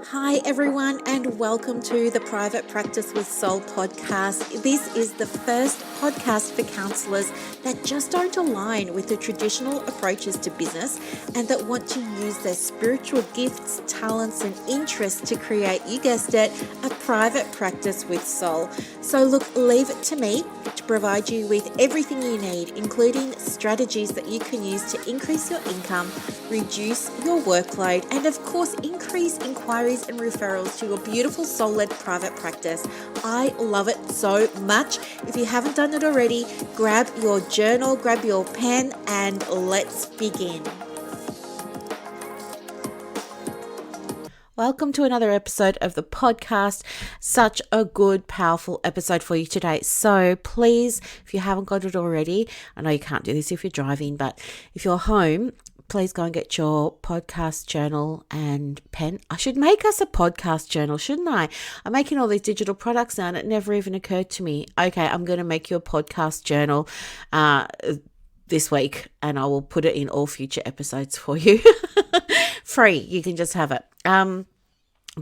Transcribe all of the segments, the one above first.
Hi, everyone, and welcome to the Private Practice with Soul podcast. This is the first podcast for counsellors that just don't align with the traditional approaches to business and that want to use their spiritual gifts, talents, and interests to create, you guessed it, a private practice with soul. So, look, leave it to me to provide you with everything you need, including strategies that you can use to increase your income, reduce your workload, and of course, increase inquiries and referrals to your beautiful soul-led private practice. I love it so much. If you haven't done it already, grab your journal, grab your pen, and let's begin. Welcome to another episode of the podcast. Such a good, powerful episode for you today. So please, if you haven't got it already, I know you can't do this if you're driving, but if you're home, please go and get your podcast journal and pen. I should make us a podcast journal, shouldn't I? I'm making all these digital products now and it never even occurred to me. Okay, I'm going to make you a podcast journal this week and I will put it in all future episodes for you. Free, you can just have it.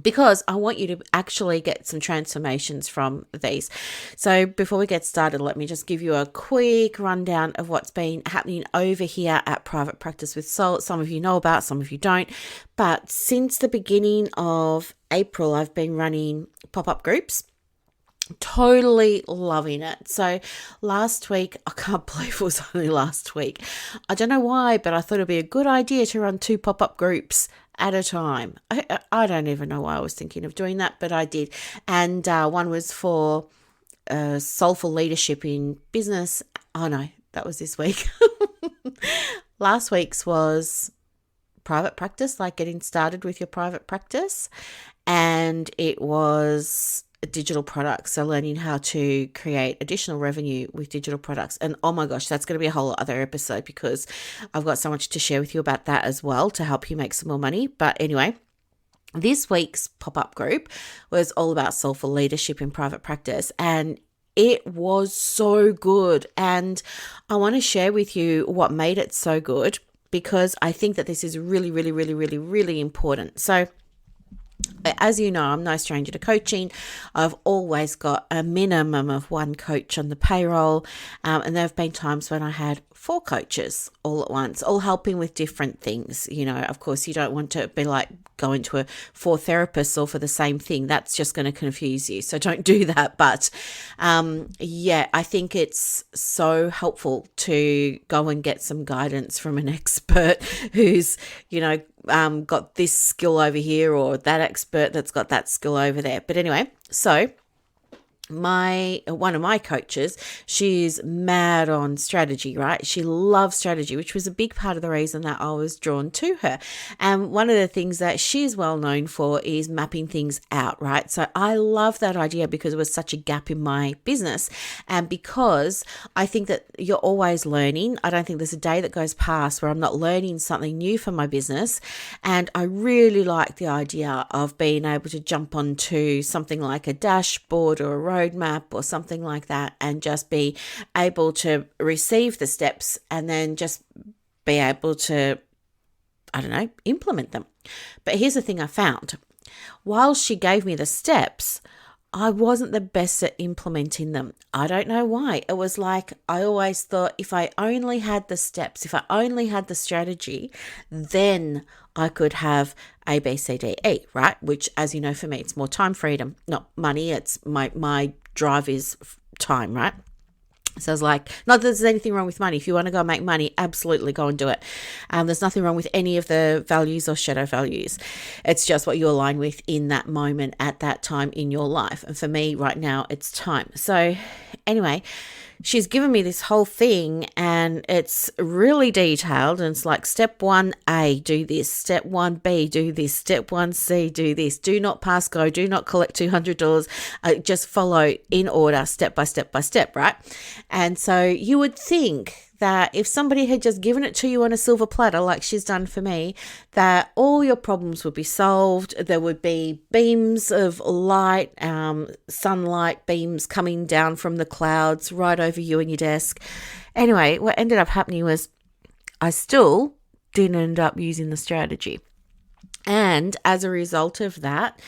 Because I want you to actually get some transformations from these. So before we get started, let me just give you a quick rundown of what's been happening over here at Private Practice with Soul. Some of you know about, some of you don't. But since the beginning of April, I've been running pop-up groups. Totally loving it. So last week, I can't believe it was only last week. I don't know why, but I thought it'd be a good idea to run 2 pop-up groups at a time. I don't even know why I was thinking of doing that, but I did. And one was for soulful leadership in business. Oh no, that was this week. Last week's was private practice, like getting started with your private practice. And it was digital products, so learning how to create additional revenue with digital products. And oh my gosh, that's going to be a whole other episode because I've got so much to share with you about that as well to help you make some more money. But anyway, this week's pop-up group was all about soulful leadership in private practice, and it was so good. And I want to share with you what made it so good because I think that this is really, really, really, really, really important. So as you know, I'm no stranger to coaching. I've always got a minimum of 1 coach on the payroll. And there have been times when I had 4 coaches all at once, all helping with different things. You know, of course, you don't want to be like going to 4 therapists all for the same thing. That's just going to confuse you. So don't do that. But I think it's so helpful to go and get some guidance from an expert who's, got this skill over here or that expert that's got that skill over there. But anyway, so one of my coaches, she's mad on strategy, right? She loves strategy, which was a big part of the reason that I was drawn to her. And one of the things that she's well known for is mapping things out, right? So I love that idea because it was such a gap in my business. And because I think that you're always learning, I don't think there's a day that goes past where I'm not learning something new for my business. And I really like the idea of being able to jump onto something like a dashboard or a roadmap or something like that and just be able to receive the steps and then just be able to, implement them. But here's the thing I found. While she gave me the steps, I wasn't the best at implementing them. I don't know why. It was like I always thought if I only had the steps, if I only had the strategy, then I could have A, B, C, D, E, right? Which, as you know, for me, it's more time freedom, not money. It's my drive is time, right? So I was like, not that there's anything wrong with money. If you want to go and make money, absolutely go and do it. There's nothing wrong with any of the values or shadow values. It's just what you align with in that moment at that time in your life. And for me right now, it's time. So anyway, she's given me this whole thing and it's really detailed. And it's like step 1A, do this. Step 1B, do this. Step 1C, do this. Do not pass go. Do not collect $200. Just follow in order, step by step by step, right? And so you would think that if somebody had just given it to you on a silver platter, like she's done for me, that all your problems would be solved. There would be beams of light, sunlight beams coming down from the clouds right over you and your desk. Anyway, what ended up happening was I still didn't end up using the strategy. And And as a result of that,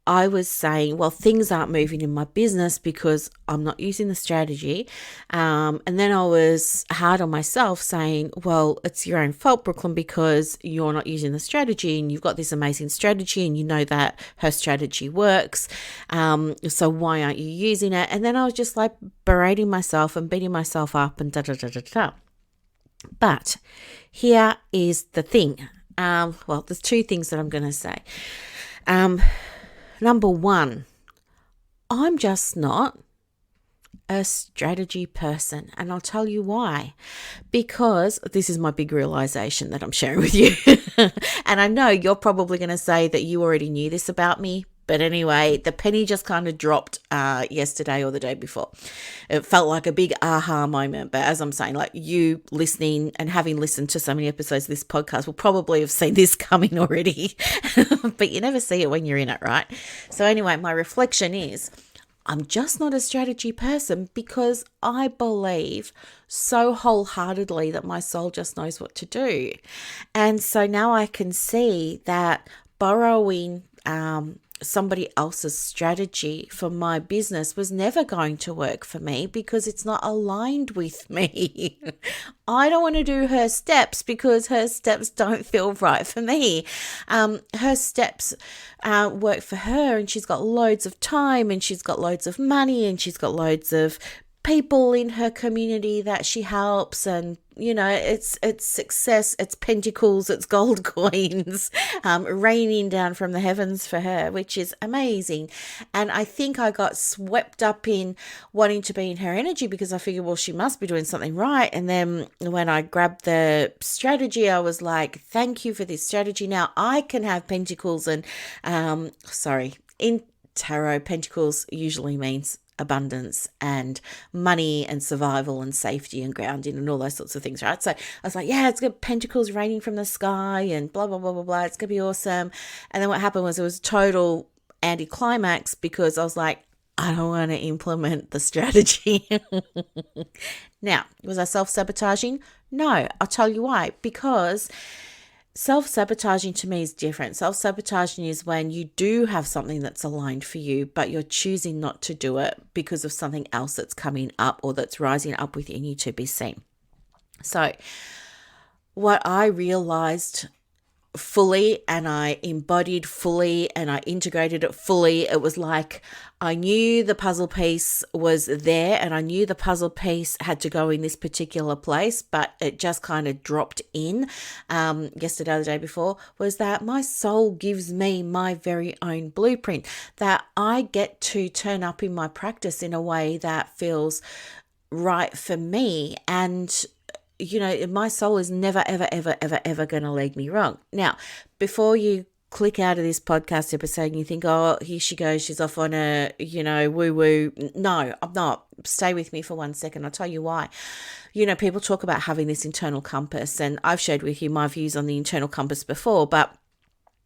I was saying, well, things aren't moving in my business because I'm not using the strategy. And then I was hard on myself saying, well, it's your own fault, Brooklyn, because you're not using the strategy and you've got this amazing strategy and you know that her strategy works. So why aren't you using it? And then I was just like berating myself and beating myself up and da-da-da-da-da. But here is the thing. Well, there's two things that I'm going to say. Number one, I'm just not a strategy person, and I'll tell you why. Because this is my big realization that I'm sharing with you. And I know you're probably going to say that you already knew this about me. But anyway, the penny just kind of dropped yesterday or the day before. It felt like a big aha moment. But as I'm saying, like you listening and having listened to so many episodes of this podcast will probably have seen this coming already. But you never see it when you're in it, right? So anyway, my reflection is I'm just not a strategy person because I believe so wholeheartedly that my soul just knows what to do. And so now I can see that borrowing somebody else's strategy for my business was never going to work for me because it's not aligned with me. I don't want to do her steps because her steps don't feel right for me. Her steps work for her, and she's got loads of time and she's got loads of money and she's got loads of people in her community that she helps, and it's success, it's pentacles, it's gold coins raining down from the heavens for her, which is amazing. And I think I got swept up in wanting to be in her energy because I figured, well, she must be doing something right. And then when I grabbed the strategy, I was like, thank you for this strategy. Now I can have pentacles and in tarot, pentacles usually means abundance and money and survival and safety and grounding and all those sorts of things, right? So I was like, yeah, it's got pentacles raining from the sky and blah, blah, blah, blah, blah. It's going to be awesome. And then what happened was it was total anticlimax because I was like, I don't want to implement the strategy. Now, was I self-sabotaging? No, I'll tell you why. Because self-sabotaging to me is different. Self-sabotaging is when you do have something that's aligned for you, but you're choosing not to do it because of something else that's coming up or that's rising up within you to be seen. So what I realized fully and I embodied fully and I integrated it fully, it was like I knew the puzzle piece was there and I knew the puzzle piece had to go in this particular place, but it just kind of dropped in yesterday or the day before, was that my soul gives me my very own blueprint, that I get to turn up in my practice in a way that feels right for me. And my soul is never, ever, ever, ever, ever going to lead me wrong. Now, before you click out of this podcast episode and you think, oh, here she goes, she's off on a, woo-woo. No, I'm not. Stay with me for 1 second. I'll tell you why. People talk about having this internal compass, and I've shared with you my views on the internal compass before, but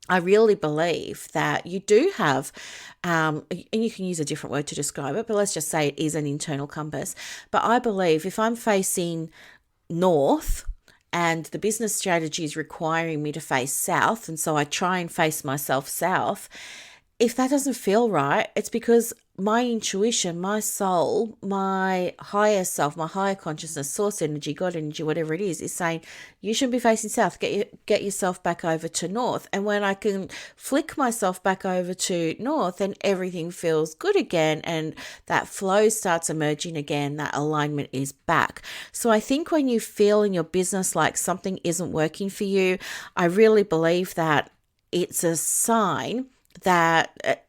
I really believe that you do have, and you can use a different word to describe it, but let's just say it is an internal compass. But I believe if I'm facing north and the business strategy is requiring me to face south, and so I try and face myself south, if that doesn't feel right, it's because my intuition, my soul, my higher self, my higher consciousness, source energy, God energy, whatever it is saying you shouldn't be facing south. Get yourself back over to north. And when I can flick myself back over to north, then everything feels good again, and that flow starts emerging again. That alignment is back. So I think when you feel in your business like something isn't working for you, I really believe that it's a sign that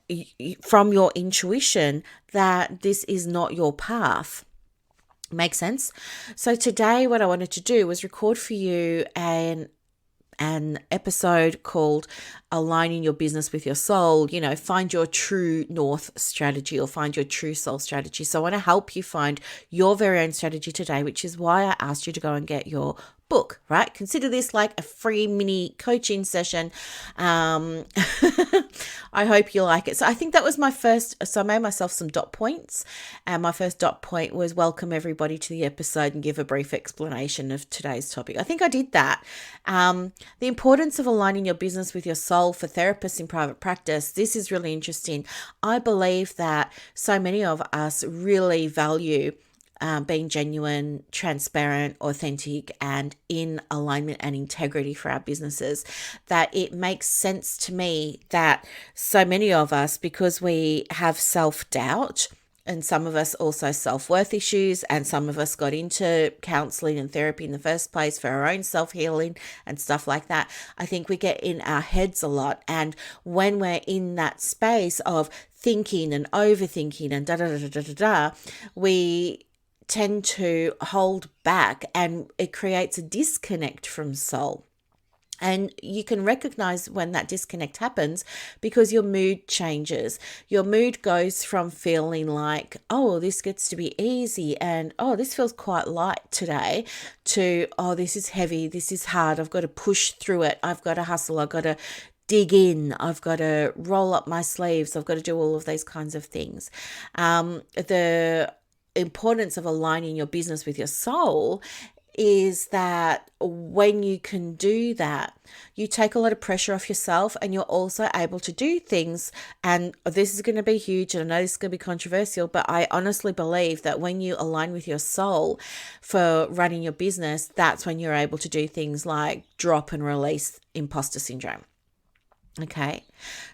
from your intuition that this is not your path. Make sense? So today what I wanted to do was record for you an episode called Aligning Your Business with Your Soul, find your true north strategy or find your true soul strategy. So I want to help you find your very own strategy today, which is why I asked you to go and get your book, right? Consider this like a free mini coaching session. I hope you like it. So I think that was my first, so I made myself some dot points, and my first dot point was welcome everybody to the episode and give a brief explanation of today's topic. I think I did that. The importance of aligning your business with your soul for therapists in private practice. This is really interesting. I believe that so many of us really value being genuine, transparent, authentic, and in alignment and integrity for our businesses, that it makes sense to me that so many of us, because we have self-doubt, and some of us also self-worth issues, and some of us got into counseling and therapy in the first place for our own self-healing and stuff like that. I think we get in our heads a lot. And when we're in that space of thinking and overthinking and da-da-da-da-da-da, we tend to hold back, and it creates a disconnect from soul. And you can recognize when that disconnect happens because your mood changes. Your mood goes from feeling like, oh, this gets to be easy, and oh, this feels quite light today, to, oh, this is heavy, this is hard, I've got to push through it, I've got to hustle, I've got to dig in, I've got to roll up my sleeves, I've got to do all of these kinds of things. The importance of aligning your business with your soul is that when you can do that, you take a lot of pressure off yourself, and you're also able to do things. And this is going to be huge, and I know this is going to be controversial, but I honestly believe that when you align with your soul for running your business, that's when you're able to do things like drop and release imposter syndrome. Okay,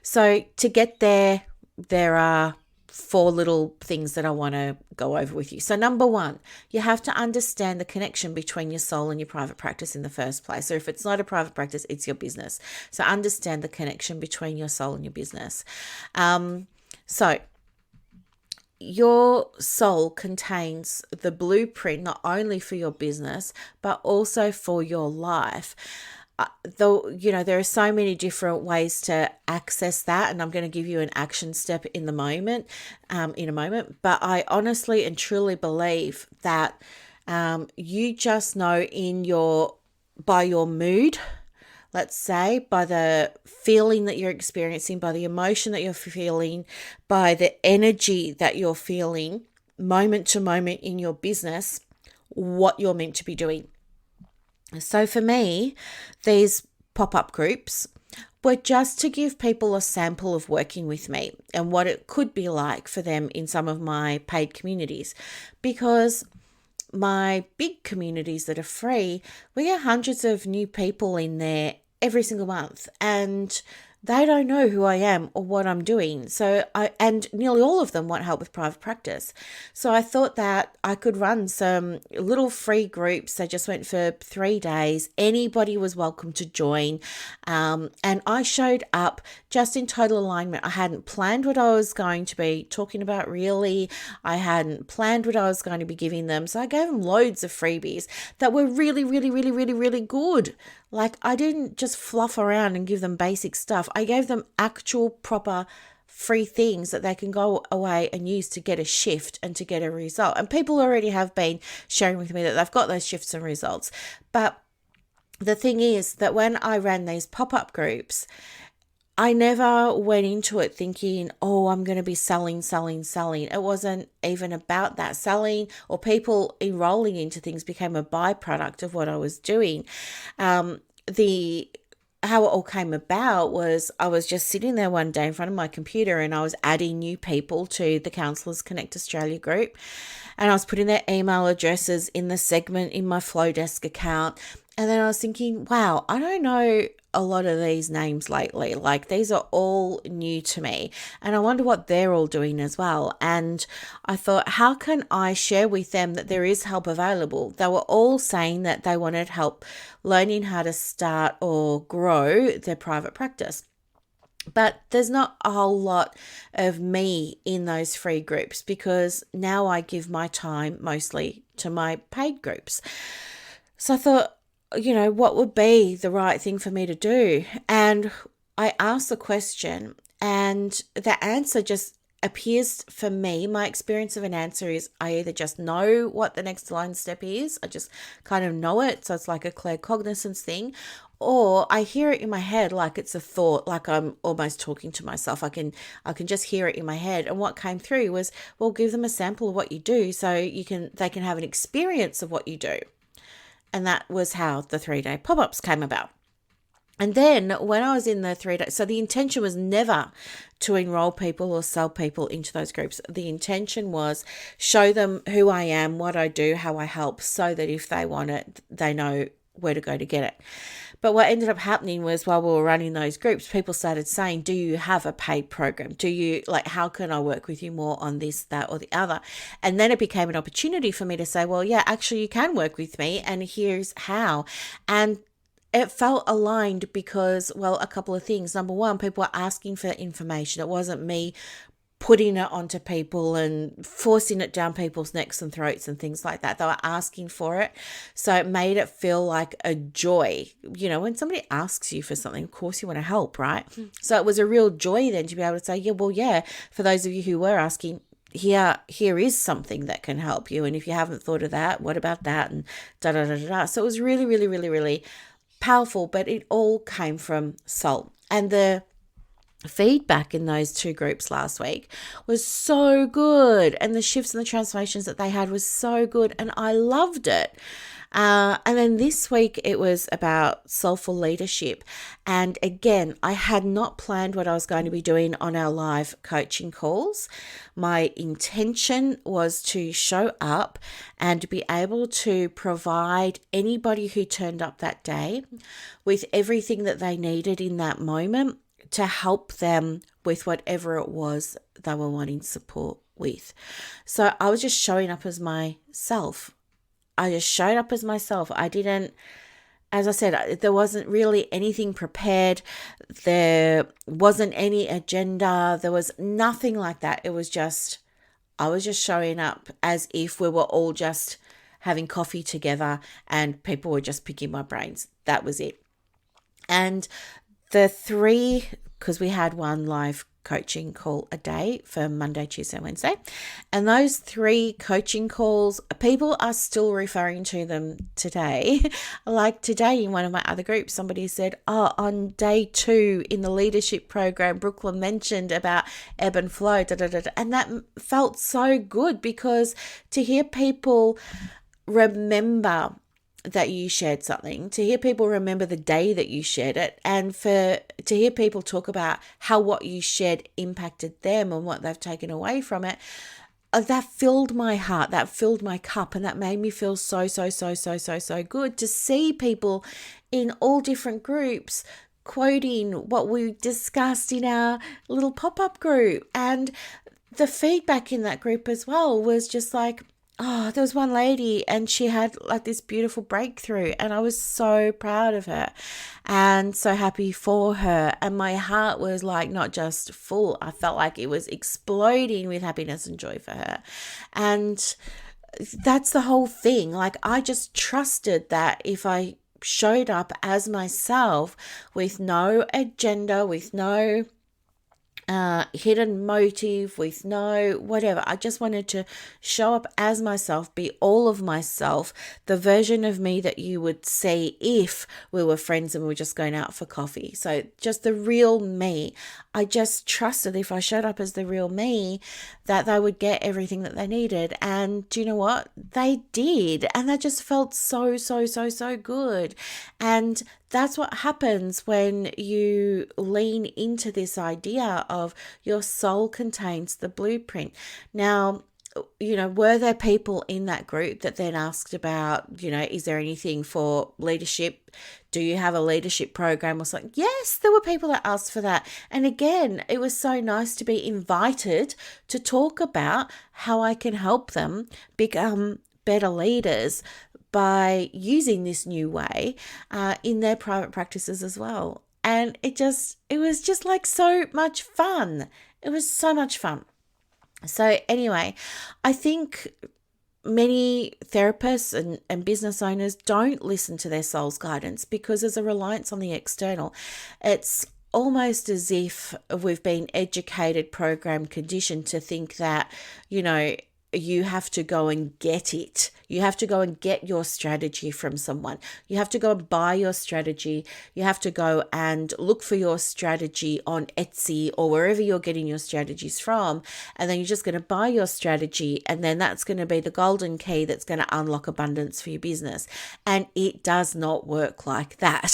so to get there, there are 4 little things that I want to go over with you. So number 1, you have to understand the connection between your soul and your private practice in the first place. So if it's not a private practice, it's your business. So understand the connection between your soul and your business. So your soul contains the blueprint not only for your business, but also for your life. Though, there are so many different ways to access that, and I'm going to give you an action step in a moment. But I honestly and truly believe that you just know by your mood, let's say, by the feeling that you're experiencing, by the emotion that you're feeling, by the energy that you're feeling moment to moment in your business, what you're meant to be doing. So for me, these pop-up groups were just to give people a sample of working with me and what it could be like for them in some of my paid communities. Because my big communities that are free, we get hundreds of new people in there every single month, and they don't know who I am or what I'm doing. And nearly all of them want help with private practice. So I thought that I could run some little free groups. They just went for 3 days. Anybody was welcome to join. And I showed up just in total alignment. I hadn't planned what I was going to be talking about, really. I hadn't planned what I was going to be giving them. So I gave them loads of freebies that were really, really, really, really, really good. Like, I didn't just fluff around and give them basic stuff. I gave them actual proper free things that they can go away and use to get a shift and to get a result. And people already have been sharing with me that they've got those shifts and results. But the thing is that when I ran these pop-up groups, I never went into it thinking, oh, I'm going to be selling. It wasn't even about that. Selling or people enrolling into things became a byproduct of what I was doing. How it all came about was I was just sitting there one day in front of my computer, and I was adding new people to the Counsellors Connect Australia group, and I was putting their email addresses in the segment in my Flowdesk account. And then I was thinking, wow, I don't know a lot of these names lately. Like, these are all new to me, and I wonder what they're all doing as well. And I thought, how can I share with them that there is help available? They were all saying that they wanted help learning how to start or grow their private practice. But there's not a whole lot of me in those free groups, because now I give my time mostly to my paid groups. So I thought, what would be the right thing for me to do? And I asked the question, and the answer just appears for me, my experience of an answer is I either just know what the next line step is, I just kind of know it, so it's like a claircognizance thing, or I hear it in my head like it's a thought, like I'm almost talking to myself. I can just hear it in my head. And what came through was, well, give them a sample of what you do so they can have an experience of what you do. And that was how the 3-day pop-ups came about. And then when I was in the 3 days, so the intention was never to enroll people or sell people into those groups. The intention was show them who I am, what I do, how I help, so that if they want it, they know where to go to get it. But what ended up happening was while we were running those groups, people started saying, do you have a paid program? Do you, like, how can I work with you more on this, that, or the other? And then it became an opportunity for me to say, well, yeah, actually you can work with me and here's how. And it felt aligned because, well, a couple of things. Number one, people were asking for information. It wasn't me putting it onto people and forcing it down people's necks and throats and things like that. They were asking for it. So it made it feel like a joy. You know, when somebody asks you for something, of course you want to help, right? So it was a real joy then to be able to say, yeah, well, yeah, for those of you who were asking, here is something that can help you. And if you haven't thought of that, what about that? And da-da-da-da-da. So it was really, really, really, really powerful, but it all came from soul. And the feedback in those 2 groups last week was so good, and the shifts and the transformations that they had was so good, and I loved it. And then this week it was about soulful leadership. And again, I had not planned what I was going to be doing on our live coaching calls. My intention was to show up and be able to provide anybody who turned up that day with everything that they needed in that moment to help them with whatever it was they were wanting support with. So I was just showing up as myself. I just showed up as myself. I didn't, as I said, there wasn't really anything prepared. There wasn't any agenda. There was nothing like that. It was just, I was just showing up as if we were all just having coffee together and people were just picking my brains. That was it. And the 3, because we had one live coaching call a day for Monday, Tuesday, Wednesday. And those 3 coaching calls, people are still referring to them today. Like today in one of my other groups, somebody said, oh, on day 2 in the leadership program, Brooklyn mentioned about ebb and flow, and that felt so good because to hear people remember that you shared something, to hear people remember the day that you shared it, and to hear people talk about how what you shared impacted them and what they've taken away from it, that filled my heart, that filled my cup, and that made me feel so good to see people in all different groups quoting what we discussed in our little pop-up group. And the feedback in that group as well was just like, oh, there was one lady and she had like this beautiful breakthrough, and I was so proud of her and so happy for her. And my heart was like not just full, I felt like it was exploding with happiness and joy for her. And that's the whole thing. Like, I just trusted that if I showed up as myself with no agenda, with no hidden motive, with no whatever. I just wanted to show up as myself, be all of myself, the version of me that you would see if we were friends and we were just going out for coffee. So just the real me. I just trusted if I showed up as the real me that they would get everything that they needed. And do you know what? They did. And that just felt so good. And that's what happens when you lean into this idea of your soul contains the blueprint. Now, you know, were there people in that group that then asked about, you know, is there anything for leadership? Do you have a leadership program or something? Yes, there were people that asked for that. And again, it was so nice to be invited to talk about how I can help them become better leaders by using this new way in their private practices as well. And it was just like so much fun. It was so much fun. So anyway, I think many therapists and business owners don't listen to their soul's guidance because there's a reliance on the external. It's almost as if we've been educated, programmed, conditioned to think that, you have to go and get it. You have to go and get your strategy from someone. You have to go and buy your strategy. You have to go and look for your strategy on Etsy or wherever you're getting your strategies from. And then you're just going to buy your strategy. And then that's going to be the golden key that's going to unlock abundance for your business. And it does not work like that.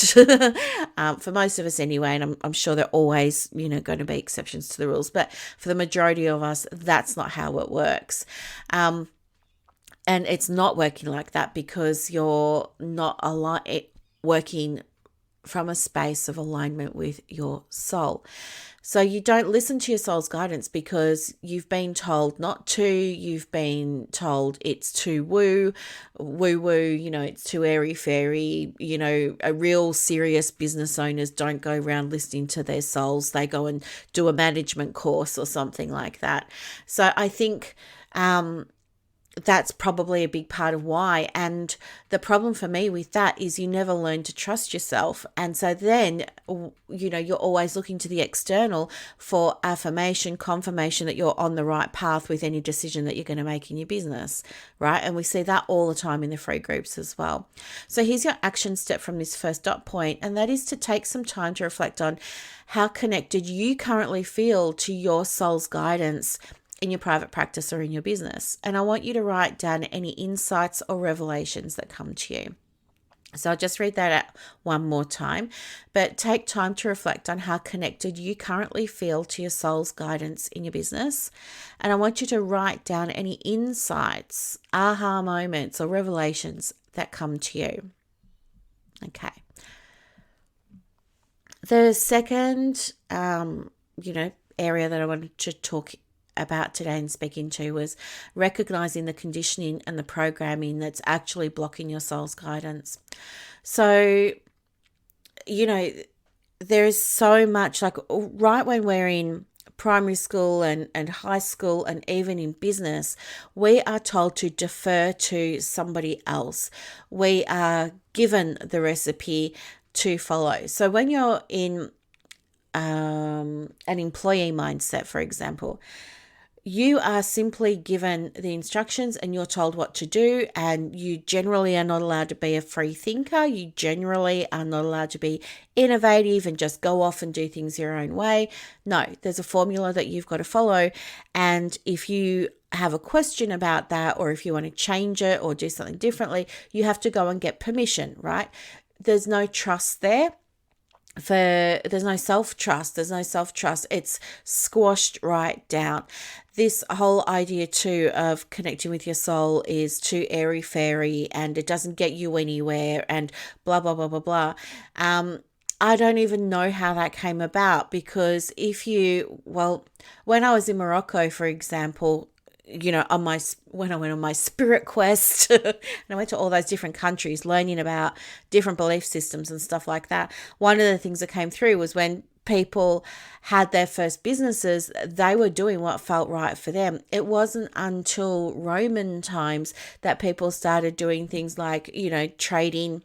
For most of us anyway. And I'm sure there are always, going to be exceptions to the rules. But for the majority of us, that's not how it works. And it's not working like that because you're not working from a space of alignment with your soul. So you don't listen to your soul's guidance because you've been told not to. You've been told it's too woo, it's too airy-fairy. A real serious business owners don't go around listening to their souls. They go and do a management course or something like that. So I think that's probably a big part of why. And the problem for me with that is you never learn to trust yourself. And so then, you're always looking to the external for affirmation, confirmation that you're on the right path with any decision that you're going to make in your business, right? And we see that all the time in the free groups as well. So here's your action step from this first dot point, and that is to take some time to reflect on how connected you currently feel to your soul's guidance in your private practice or in your business. And I want you to write down any insights or revelations that come to you. So I'll just read that out one more time, but take time to reflect on how connected you currently feel to your soul's guidance in your business. And I want you to write down any insights, aha moments or revelations that come to you. Okay. The second, area that I wanted to talk about today and speak into was recognizing the conditioning and the programming that's actually blocking your soul's guidance. So, there is so much, like right when we're in primary school and high school and even in business, we are told to defer to somebody else. We are given the recipe to follow. So when you're in an employee mindset, for example, you are simply given the instructions and you're told what to do, and you generally are not allowed to be a free thinker. You generally are not allowed to be innovative and just go off and do things your own way. No, there's a formula that you've got to follow. And if you have a question about that, or if you want to change it or do something differently, you have to go and get permission, right? There's no trust there. There's no self-trust. It's squashed right down. This whole idea too of connecting with your soul is too airy-fairy and it doesn't get you anywhere and blah, blah, blah, blah, blah. I don't even know how that came about because when I was in Morocco, for example, when I went on my spirit quest and I went to all those different countries learning about different belief systems and stuff like that, one of the things that came through was when people had their first businesses, they were doing what felt right for them. It wasn't until Roman times that people started doing things like, trading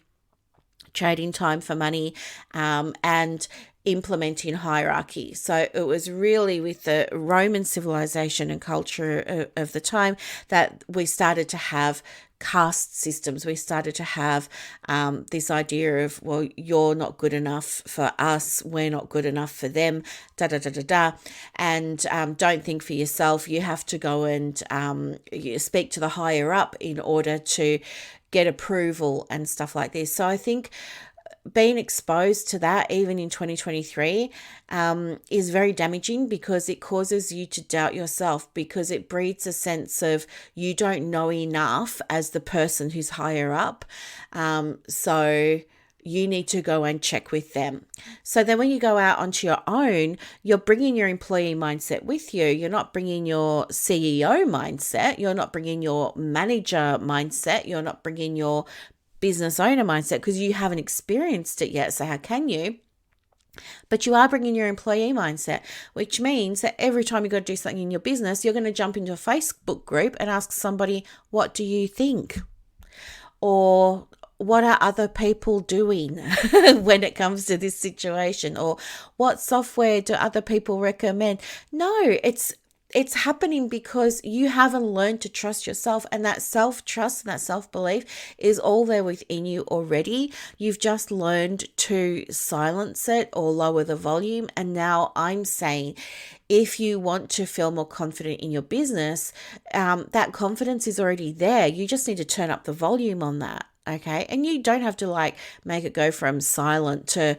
time for money, and implementing hierarchy. So it was really with the Roman civilization and culture of the time that we started to have caste systems. We started to have this idea of, well, you're not good enough for us, we're not good enough for them, and don't think for yourself. You have to go and you speak to the higher up in order to get approval and stuff like this. So I think being exposed to that, even in 2023, is very damaging because it causes you to doubt yourself, because it breeds a sense of you don't know enough as the person who's higher up. So you need to go and check with them. So then when you go out onto your own, you're bringing your employee mindset with you. You're not bringing your CEO mindset. You're not bringing your manager mindset. You're not bringing your business owner mindset because you haven't experienced it yet. So how can you? But you are bringing your employee mindset, which means that every time you got to do something in your business, you're going to jump into a Facebook group and ask somebody, what do you think? Or what are other people doing when it comes to this situation, or what software do other people recommend? No, it's happening because you haven't learned to trust yourself, and that self-trust and that self-belief is all there within you already. You've just learned to silence it or lower the volume. And now I'm saying, if you want to feel more confident in your business, that confidence is already there. You just need to turn up the volume on that. Okay. And you don't have to like make it go from silent to,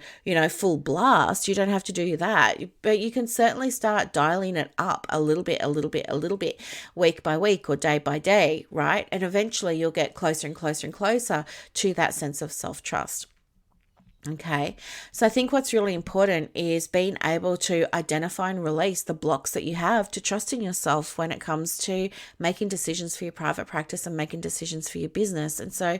full blast. You don't have to do that, but you can certainly start dialing it up a little bit, week by week or day by day. Right. And eventually you'll get closer and closer and closer to that sense of self-trust. Okay, so I think what's really important is being able to identify and release the blocks that you have to trusting yourself when it comes to making decisions for your private practice and making decisions for your business. And so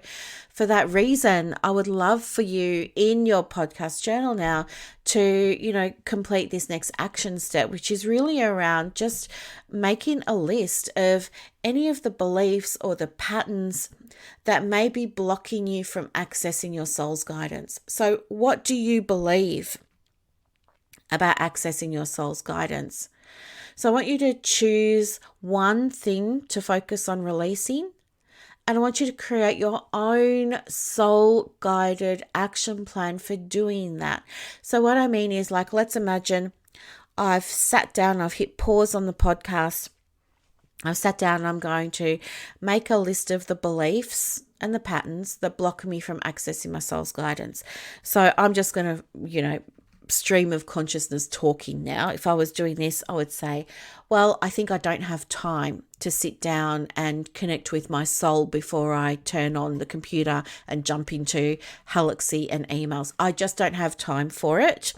for that reason, I would love for you in your podcast journal now to, complete this next action step, which is really around just making a list of any of the beliefs or the patterns that may be blocking you from accessing your soul's guidance. So what do you believe about accessing your soul's guidance? So I want you to choose one thing to focus on releasing, and I want you to create your own soul-guided action plan for doing that. So what I mean is, like, let's imagine I've sat down, I've hit pause on the podcast, I've sat down and I'm going to make a list of the beliefs and the patterns that block me from accessing my soul's guidance. So I'm just going to, stream of consciousness talking now. If I was doing this, I would say, well, I think I don't have time to sit down and connect with my soul before I turn on the computer and jump into Galaxy and emails. I just don't have time for it.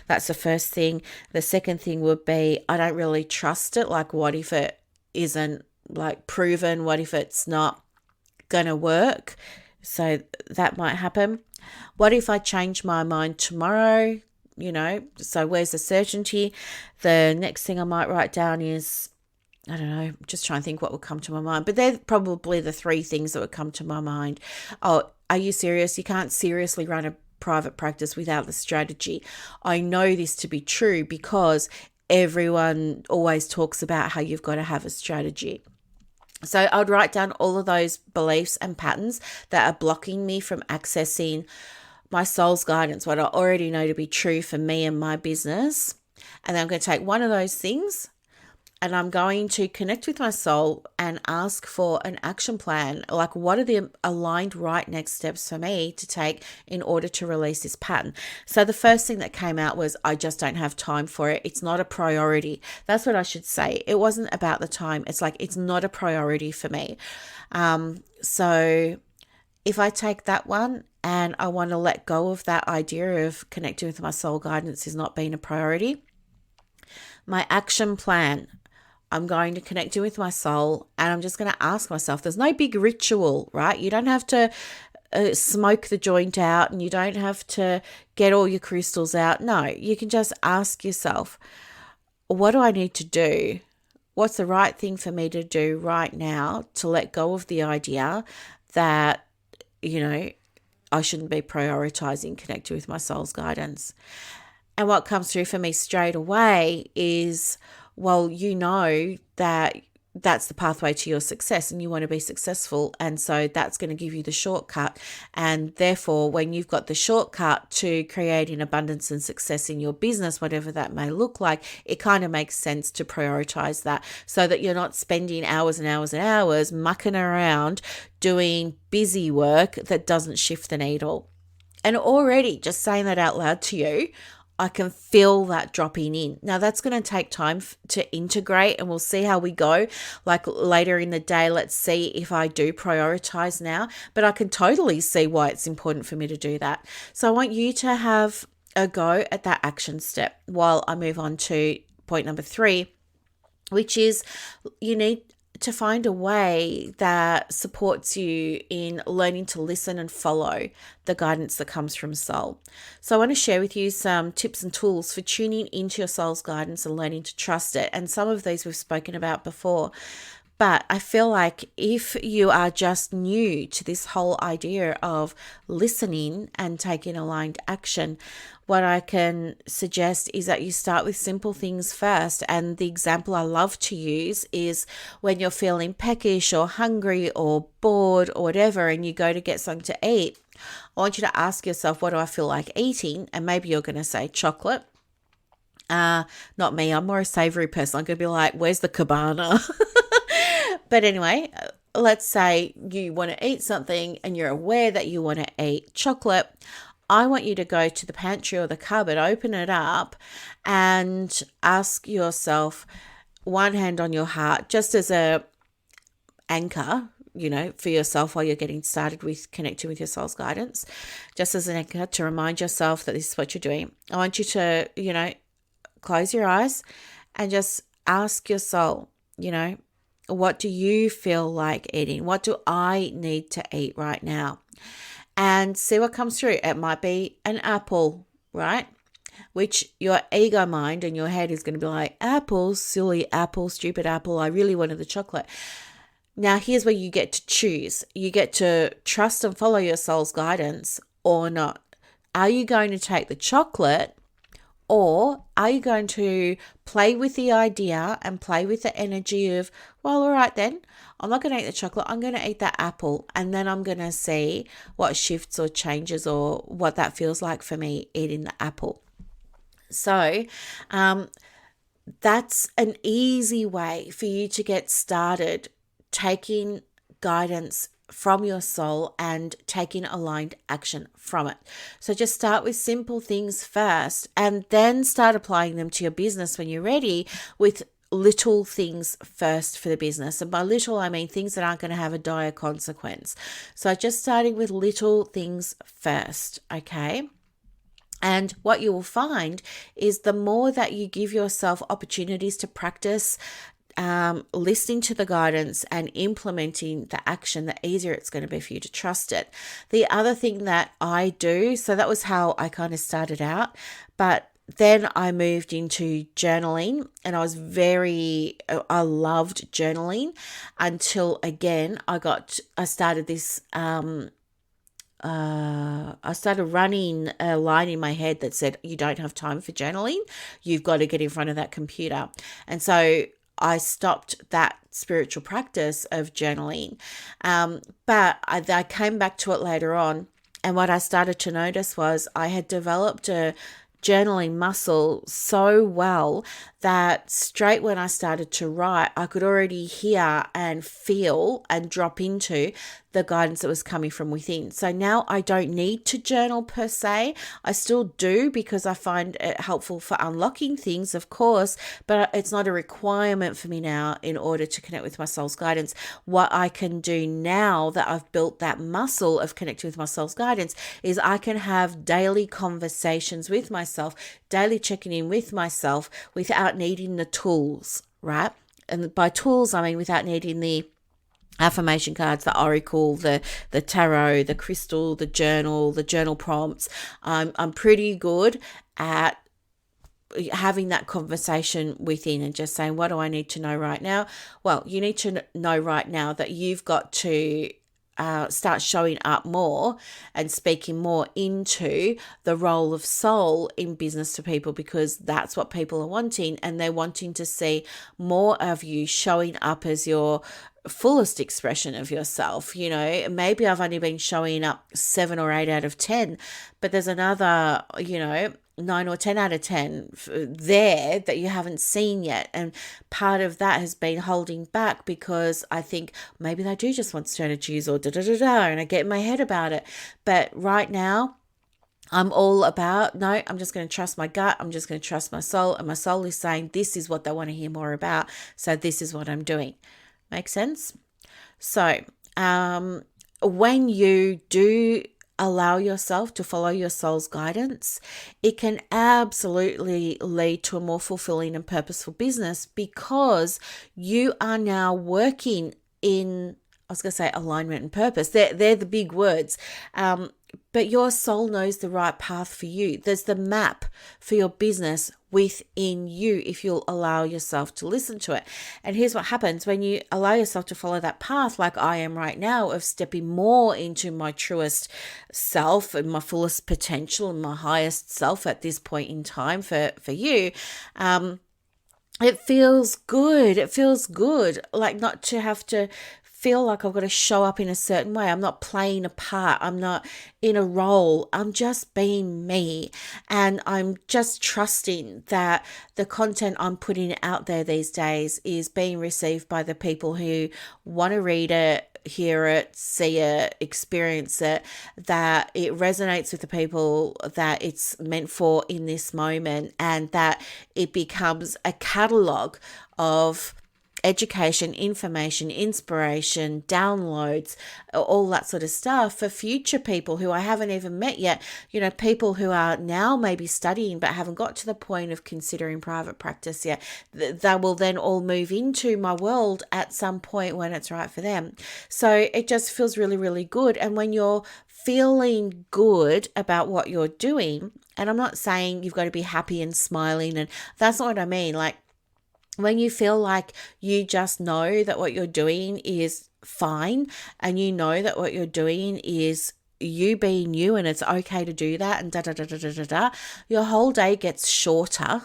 That's the first thing. The second thing would be, I don't really trust it. Like, what if it isn't like proven? What if it's not gonna work? So that might happen. What if I change my mind tomorrow? So where's the certainty? The next thing I might write down is, I don't know, just trying to think what would come to my mind. But they're probably the three things that would come to my mind. Oh, are you serious? You can't seriously run a private practice without the strategy. I know this to be true because everyone always talks about how you've got to have a strategy. So I would write down all of those beliefs and patterns that are blocking me from accessing my soul's guidance, what I already know to be true for me and my business. And then I'm going to take one of those things and I'm going to connect with my soul and ask for an action plan. Like, what are the aligned right next steps for me to take in order to release this pattern? So the first thing that came out was, I just don't have time for it. It's not a priority. That's what I should say. It wasn't about the time. It's like, it's not a priority for me. So if I take that one and I want to let go of that idea of connecting with my soul guidance is not being a priority, my action plan, I'm going to connect in with my soul and I'm just going to ask myself, there's no big ritual, right? You don't have to smoke the joint out and you don't have to get all your crystals out. No, you can just ask yourself, what do I need to do? What's the right thing for me to do right now to let go of the idea that, I shouldn't be prioritizing connecting with my soul's guidance? And what comes through for me straight away is, well, that that's the pathway to your success and you want to be successful. And so that's going to give you the shortcut. And therefore, when you've got the shortcut to creating abundance and success in your business, whatever that may look like, it kind of makes sense to prioritize that so that you're not spending hours and hours and hours mucking around doing busy work that doesn't shift the needle. And already just saying that out loud to you, I can feel that dropping in. Now that's going to take time to integrate and we'll see how we go. Like later in the day, let's see if I do prioritize now, but I can totally see why it's important for me to do that. So I want you to have a go at that action step while I move on to point number 3, which is you need to find a way that supports you in learning to listen and follow the guidance that comes from soul. So I want to share with you some tips and tools for tuning into your soul's guidance and learning to trust it. And some of these we've spoken about before. But I feel like if you are just new to this whole idea of listening and taking aligned action, what I can suggest is that you start with simple things first. And the example I love to use is when you're feeling peckish or hungry or bored or whatever, and you go to get something to eat. I want you to ask yourself, what do I feel like eating? And maybe you're going to say chocolate. Not me. I'm more a savory person. I'm going to be like, where's the cabana? But anyway, let's say you want to eat something and you're aware that you want to eat chocolate. I want you to go to the pantry or the cupboard, open it up, and ask yourself, one hand on your heart, just as a anchor, for yourself while you're getting started with connecting with your soul's guidance, just as an anchor to remind yourself that this is what you're doing. I want you to, close your eyes and just ask your soul, what do you feel like eating? What do I need to eat right now? And see what comes through. It might be an apple, right? Which your ego mind and your head is going to be like, apple, silly apple, stupid apple. I really wanted the chocolate. Now, here's where you get to choose. You get to trust and follow your soul's guidance or not. Are you going to take the chocolate, or are you going to play with the idea and play with the energy of, well, all right then, I'm not going to eat the chocolate, I'm going to eat that apple, and then I'm going to see what shifts or changes or what that feels like for me eating the apple. So that's an easy way for you to get started taking guidance from your soul and taking aligned action from it. So just start with simple things first and then start applying them to your business when you're ready with little things first for the business. And by little, I mean things that aren't going to have a dire consequence. So just starting with little things first, okay? And what you will find is the more that you give yourself opportunities to practice listening to the guidance and implementing the action, the easier it's going to be for you to trust it. The other thing that I do, so that was how I kind of started out, but then I moved into journaling, and I loved journaling until again I started this I started running a line in my head that said, you don't have time for journaling. You've got to get in front of that computer. And so I stopped that spiritual practice of journaling. But I came back to it later on. And what I started to notice was I had developed a journaling muscle so well that straight when I started to write, I could already hear and feel and drop into the guidance that was coming from within. So now I don't need to journal per se. I still do because I find it helpful for unlocking things, of course, but it's not a requirement for me now in order to connect with my soul's guidance. What I can do now that I've built that muscle of connecting with my soul's guidance is I can have daily conversations with myself, daily checking in with myself without needing the tools, right? And by tools, I mean without needing the affirmation cards, the oracle, the tarot, the crystal, the journal prompts. I'm pretty good at having that conversation within and just saying, what do I need to know right now? Well, you need to know right now that you've got to start showing up more and speaking more into the role of soul in business to people, because that's what people are wanting, and they're wanting to see more of you showing up as your fullest expression of yourself. Maybe I've only been showing up 7 or 8 out of 10, but there's another 9 or 10 out of 10 there that you haven't seen yet. And part of that has been holding back because I think maybe they do just want strategies or and I get in my head about it. But right now, I'm all about, no, I'm just going to trust my gut. I'm just going to trust my soul. And my soul is saying this is what they want to hear more about. So this is what I'm doing. Make sense? So when you do allow yourself to follow your soul's guidance, it can absolutely lead to a more fulfilling and purposeful business, because you are now working in, I was going to say alignment and purpose. They're the big words. But your soul knows the right path for you. There's the map for your business within you if you'll allow yourself to listen to it. And here's what happens when you allow yourself to follow that path, like I am right now, of stepping more into my truest self and my fullest potential and my highest self at this point in time for you. It feels good. It feels good, like not to have to feel like I've got to show up in a certain way. I'm not playing a part. I'm not in a role. I'm just being me. And I'm just trusting that the content I'm putting out there these days is being received by the people who want to read it, hear it, see it, experience it, that it resonates with the people that it's meant for in this moment, and that it becomes a catalogue of education, information, inspiration, downloads, all that sort of stuff for future people who I haven't even met yet. You know, people who are now maybe studying but haven't got to the point of considering private practice yet. They will then all move into my world at some point when it's right for them. So it just feels really, really good. And when you're feeling good about what you're doing, and I'm not saying you've got to be happy and smiling, and that's not what I mean. Like, when you feel like you just know that what you're doing is fine, and you know that what you're doing is you being you, and it's okay to do that, and your whole day gets shorter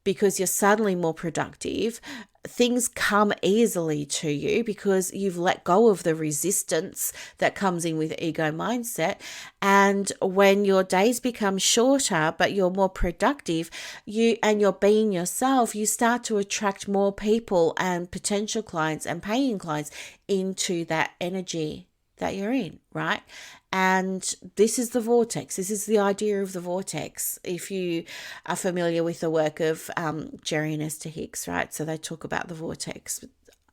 because you're suddenly more productive. Things come easily to you because you've let go of the resistance that comes in with ego mindset. And when your days become shorter, but you're more productive, you're being yourself, you start to attract more people and potential clients and paying clients into that energy that you're in, right? And this is the vortex. This is the idea of the vortex. If you are familiar with the work of Jerry and Esther Hicks, right? So they talk about the vortex.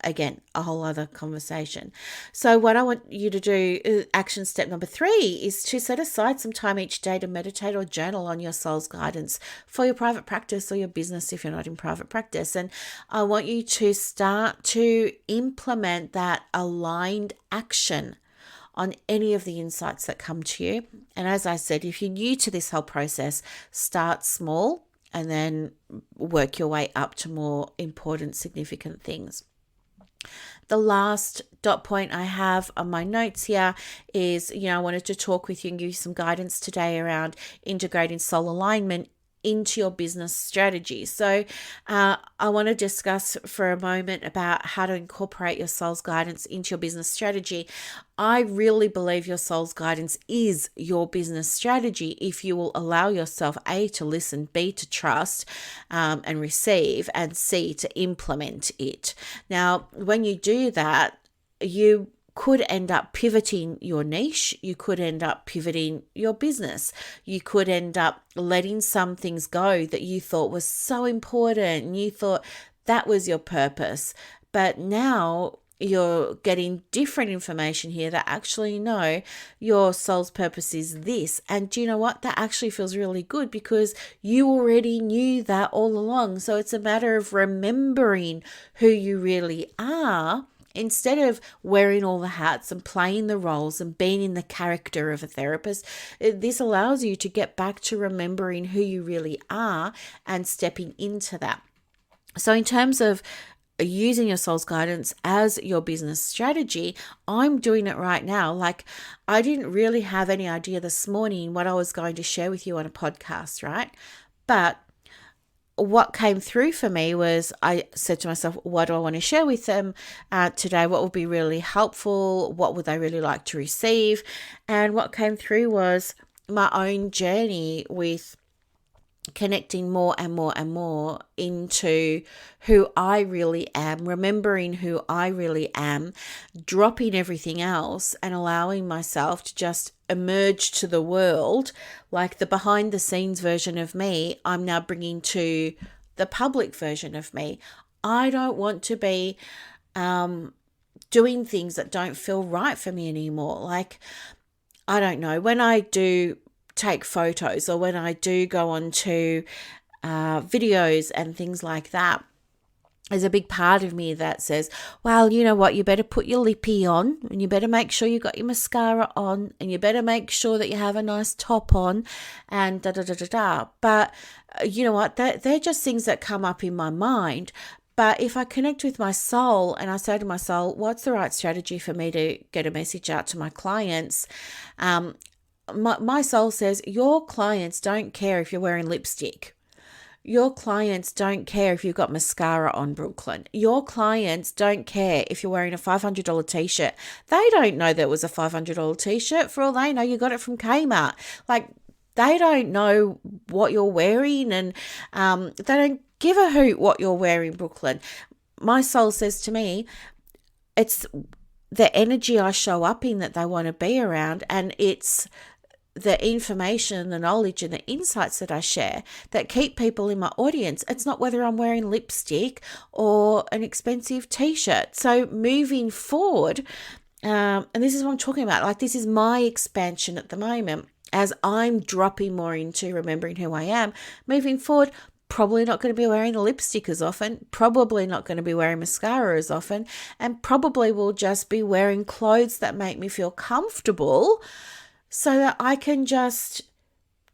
Again, a whole other conversation. So what I want you to do, action step number 3, is to set aside some time each day to meditate or journal on your soul's guidance for your private practice or your business if you're not in private practice. And I want you to start to implement that aligned action on any of the insights that come to you. And as I said, if you're new to this whole process, start small and then work your way up to more important, significant things. The last dot point I have on my notes here is, I wanted to talk with you and give you some guidance today around integrating soul alignment into your business strategy. So I want to discuss for a moment about how to incorporate your soul's guidance into your business strategy. I really believe your soul's guidance is your business strategy if you will allow yourself, A, to listen, B, to trust and receive, and C, to implement it. Now, when you do that, you could end up pivoting your niche. You could end up pivoting your business. You could end up letting some things go that you thought was so important and you thought that was your purpose. But now you're getting different information here that actually, no, your soul's purpose is this. And do you know what? That actually feels really good because you already knew that all along. So it's a matter of remembering who you really are, instead of wearing all the hats and playing the roles and being in the character of a therapist. This allows you to get back to remembering who you really are and stepping into that. So in terms of using your soul's guidance as your business strategy, I'm doing it right now. Like, I didn't really have any idea this morning what I was going to share with you on a podcast, right? But what came through for me was I said to myself, what do I want to share with them today? What would be really helpful? What would they really like to receive? And what came through was my own journey with connecting more and more and more into who I really am, remembering who I really am, dropping everything else and allowing myself to just emerge to the world. Like the behind the scenes version of me, I'm now bringing to the public version of me. I don't want to be doing things that don't feel right for me anymore. Like, I don't know, when I do take photos or when I do go on to videos and things like that, there's a big part of me that says, well, you know what, you better put your lippy on, and you better make sure you got your mascara on, and you better make sure that you have a nice top on, and da da da da da. But you know what, they're just things that come up in my mind. But if I connect with my soul and I say to my soul, what's the right strategy for me to get a message out to my clients? My soul says, your clients don't care if you're wearing lipstick. Your clients don't care if you've got mascara on, Brooklyn. Your clients don't care if you're wearing a $500 t-shirt. They don't know that it was a $500 t-shirt. For all they know, you got it from Kmart. Like, they don't know what you're wearing, and they don't give a hoot what you're wearing, Brooklyn. My soul says to me, it's the energy I show up in that they want to be around, and it's the information, the knowledge, and the insights that I share that keep people in my audience. It's not whether I'm wearing lipstick or an expensive t-shirt. So moving forward, and this is what I'm talking about, like, this is my expansion at the moment as I'm dropping more into remembering who I am. Moving forward, probably not going to be wearing the lipstick as often, probably not going to be wearing mascara as often, and probably will just be wearing clothes that make me feel comfortable, so that I can just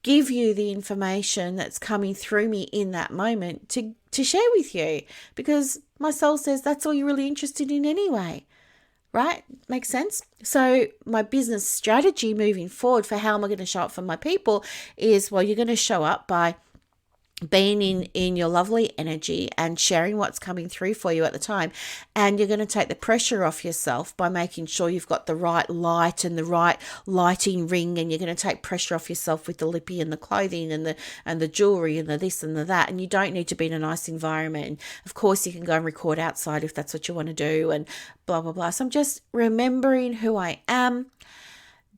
give you the information that's coming through me in that moment to share with you, because my soul says that's all you're really interested in anyway, right? Makes sense? So my business strategy moving forward for how am I going to show up for my people is, well, you're going to show up by being in your lovely energy and sharing what's coming through for you at the time. And you're going to take the pressure off yourself by making sure you've got the right light and the right lighting ring, and you're going to take pressure off yourself with the lippy and the clothing and the jewelry and the this and the that. And you don't need to be in a nice environment. And of course, you can go and record outside if that's what you want to do, and blah blah blah. So I'm just remembering who I am.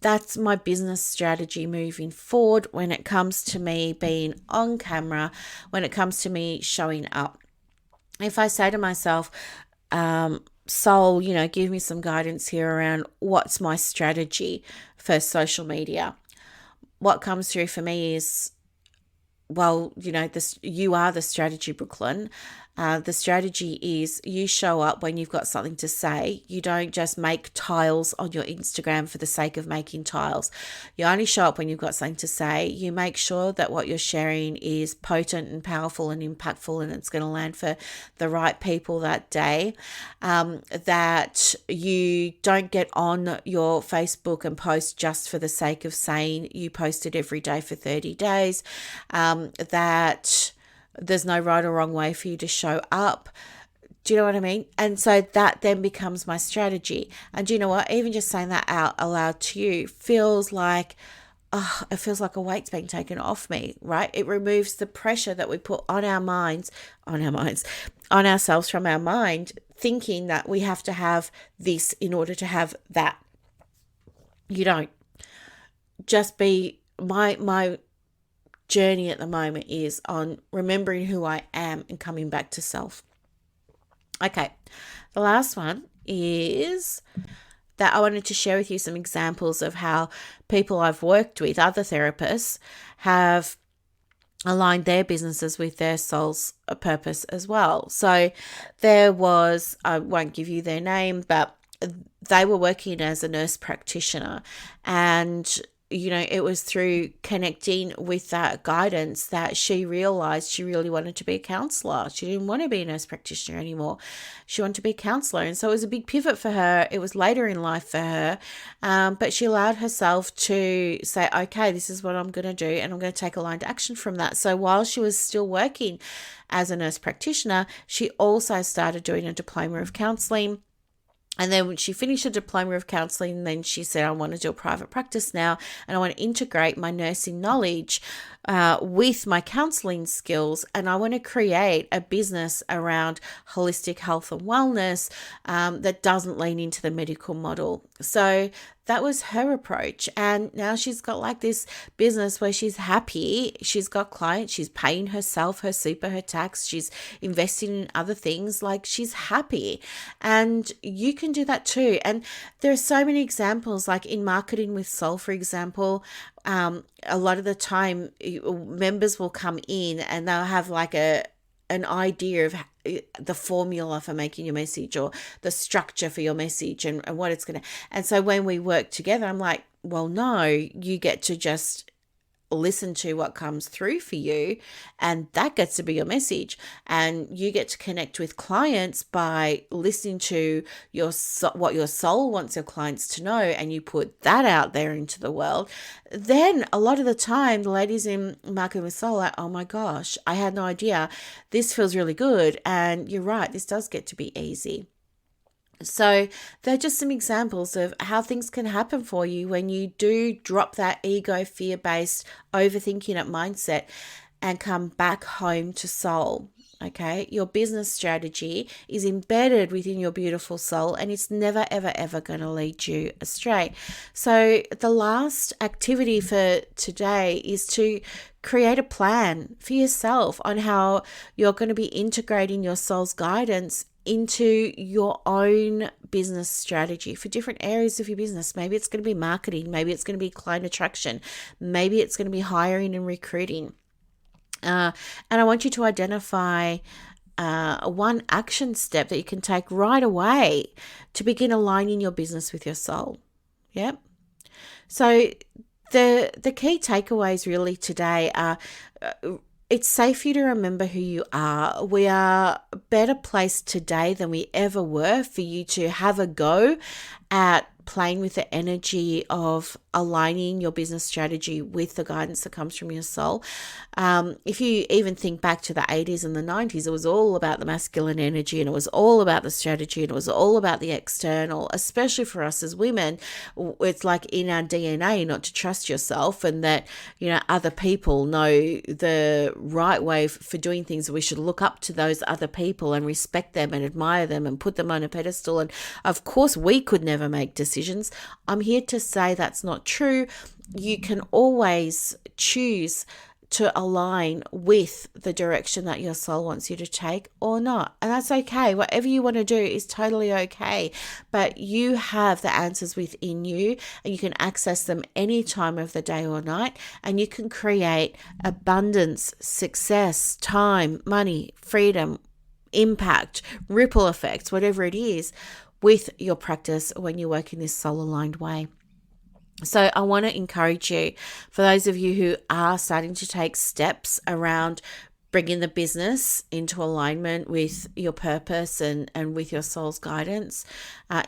That's my business strategy moving forward when it comes to me being on camera, when it comes to me showing up. If I say to myself, soul, give me some guidance here around what's my strategy for social media. What comes through for me is, well, you are the strategy, Brooklyn. The strategy is you show up when you've got something to say. You don't just make tiles on your Instagram for the sake of making tiles. You only show up when you've got something to say. You make sure that what you're sharing is potent and powerful and impactful, and it's going to land for the right people that day. That you don't get on your Facebook and post just for the sake of saying you posted every day for 30 days. That there's no right or wrong way for you to show up. Do you know what I mean? And so that then becomes my strategy. And do you know what? Even just saying that out aloud to you feels like, it feels like a weight's being taken off me, right? It removes the pressure that we put on ourselves from our mind, thinking that we have to have this in order to have that. You don't. Just be my journey at the moment is on remembering who I am and coming back to self. Okay, the last one is that I wanted to share with you some examples of how people I've worked with, other therapists, have aligned their businesses with their soul's purpose as well. So there was, I won't give you their name, but they were working as a nurse practitioner, and it was through connecting with that guidance that she realized she really wanted to be a counsellor. She didn't want to be a nurse practitioner anymore. She wanted to be a counsellor. And so it was a big pivot for her. It was later in life for her. But she allowed herself to say, okay, this is what I'm going to do, and I'm going to take aligned action from that. So while she was still working as a nurse practitioner, she also started doing a diploma of counselling. And then when she finished a diploma of counselling, then she said, I want to do a private practice now, and I want to integrate my nursing knowledge with my counselling skills, and I want to create a business around holistic health and wellness that doesn't lean into the medical model. So that was her approach. And now she's got like this business where she's happy. She's got clients. She's paying herself, her super, her tax. She's investing in other things. Like, she's happy. And you can do that too. And there are so many examples, like in Marketing with Soul, for example. A lot of the time members will come in and they'll have like an idea of the formula for making your message or the structure for your message and what it's going to. And so when we work together, I'm like, well, no, you get to just listen to what comes through for you, and that gets to be your message. And you get to connect with clients by listening to what your soul wants your clients to know, and you put that out there into the world. Then a lot of the time, the ladies in Marketing with Soul are like, oh my gosh, I had no idea. This feels really good. And you're right, this does get to be easy. So they're just some examples of how things can happen for you when you do drop that ego, fear-based, overthinking it mindset and come back home to soul. Okay, your business strategy is embedded within your beautiful soul, and it's never, ever, ever going to lead you astray. So the last activity for today is to create a plan for yourself on how you're going to be integrating your soul's guidance into your own business strategy for different areas of your business. Maybe it's going to be marketing, maybe it's going to be client attraction, maybe it's going to be hiring and recruiting. And I want you to identify one action step that you can take right away to begin aligning your business with your soul. Yep. So the key takeaways really today are it's safe for you to remember who you are. We are a better place today than we ever were for you to have a go at playing with the energy of aligning your business strategy with the guidance that comes from your soul. If you even think back to the 80s and the 90s, it was all about the masculine energy, and it was all about the strategy, and it was all about the external. Especially for us as women, it's like in our DNA not to trust yourself, and that, you know, other people know the right way for doing things. We should look up to those other people and respect them and admire them and put them on a pedestal. And of course, we could never make decisions. I'm here to say that's not true. You can always choose to align with the direction that your soul wants you to take or not. And that's okay. Whatever you want to do is totally okay. But you have the answers within you, and you can access them any time of the day or night. And you can create abundance, success, time, money, freedom, impact, ripple effects, whatever it is, with your practice when you work in this soul-aligned way. So I want to encourage you, for those of you who are starting to take steps around bringing the business into alignment with your purpose and with your soul's guidance,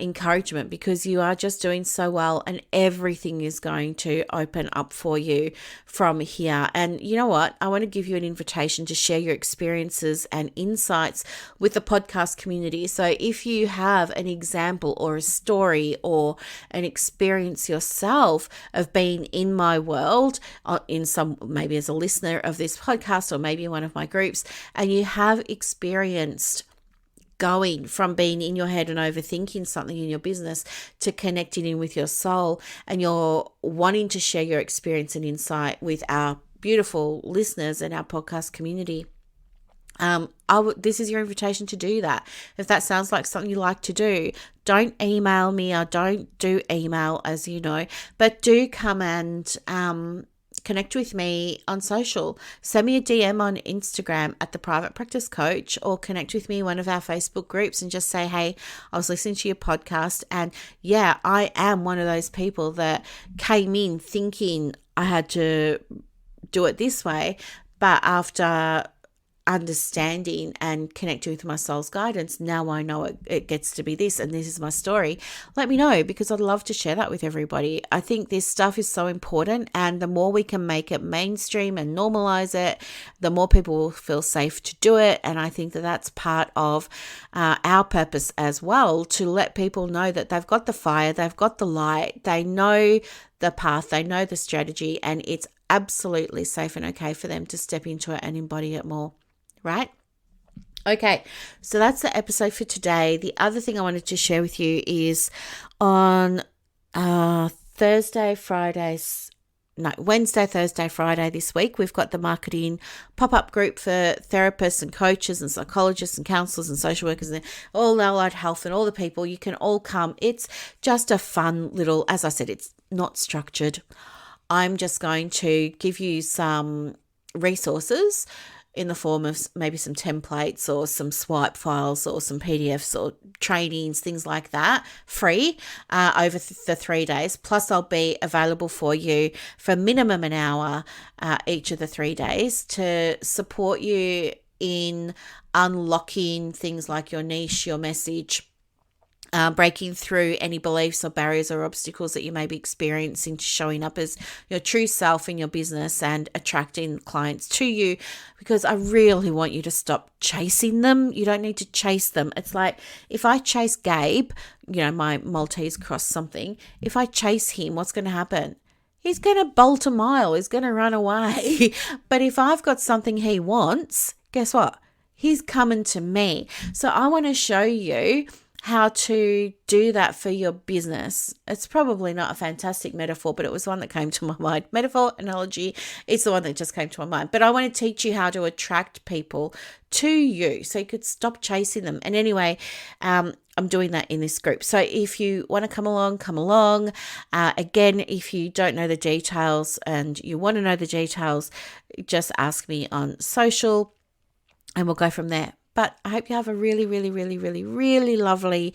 encouragement, because you are just doing so well, and everything is going to open up for you from here. And you know what? I want to give you an invitation to share your experiences and insights with the podcast community. So if you have an example or a story or an experience yourself of being in my world, in some, maybe as a listener of this podcast, or maybe one of my groups, and you have experienced going from being in your head and overthinking something in your business to connecting in with your soul, and you're wanting to share your experience and insight with our beautiful listeners and our podcast community, this is your invitation to do that. If that sounds like something you like to do, don't email me. I don't do email, as you know, but do come and connect with me on social. Send me a DM on Instagram at The Private Practice Coach, or connect with me in one of our Facebook groups and just say, hey, I was listening to your podcast, and yeah, I am one of those people that came in thinking I had to do it this way, but after understanding and connecting with my soul's guidance, now I know it gets to be this, and this is my story. Let me know, because I'd love to share that with everybody. I think this stuff is so important, and the more we can make it mainstream and normalize it, the more people will feel safe to do it. And I think that that's part of our purpose as well, to let people know that they've got the fire, they've got the light, they know the path, they know the strategy, and it's absolutely safe and okay for them to step into it and embody it more. Right? Okay, so that's the episode for today. The other thing I wanted to share with you is on Wednesday, Thursday, Friday this week, we've got the marketing pop-up group for therapists and coaches and psychologists and counsellors and social workers and all allied health and all the people. You can all come. It's just a fun little, as I said, it's not structured. I'm just going to give you some resources in the form of maybe some templates or some swipe files or some PDFs or trainings, things like that, free over the 3 days. Plus, I'll be available for you for minimum an hour each of the 3 days to support you in unlocking things like your niche, your message, breaking through any beliefs or barriers or obstacles that you may be experiencing to showing up as your true self in your business and attracting clients to you, because I really want you to stop chasing them. You don't need to chase them. It's like if I chase Gabe, my Maltese cross something, if I chase him, what's going to happen? He's going to bolt a mile. He's going to run away. But if I've got something he wants, guess what? He's coming to me. So I want to show you how to do that for your business. It's probably not a fantastic metaphor, but it was one that came to my mind. Metaphor, analogy, it's the one that just came to my mind. But I want to teach you how to attract people to you so you could stop chasing them. And anyway, I'm doing that in this group. So if you want to come along, come along. Again, if you don't know the details and you want to know the details, just ask me on social and we'll go from there. But I hope you have a really, really, really, really, really lovely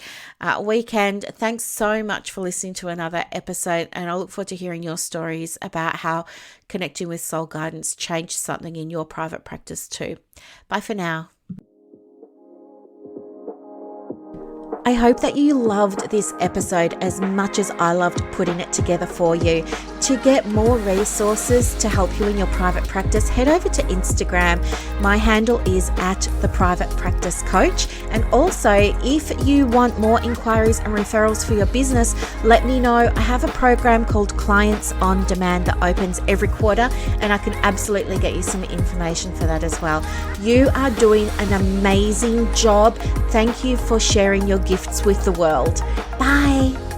weekend. Thanks so much for listening to another episode. And I look forward to hearing your stories about how connecting with soul guidance changed something in your private practice too. Bye for now. I hope that you loved this episode as much as I loved putting it together for you. To get more resources to help you in your private practice, head over to Instagram. My handle is @theprivatepracticecoach. And also, if you want more inquiries and referrals for your business, let me know. I have a program called Clients on Demand that opens every quarter, and I can absolutely get you some information for that as well. You are doing an amazing job. Thank you for sharing your gifts with the world. Bye.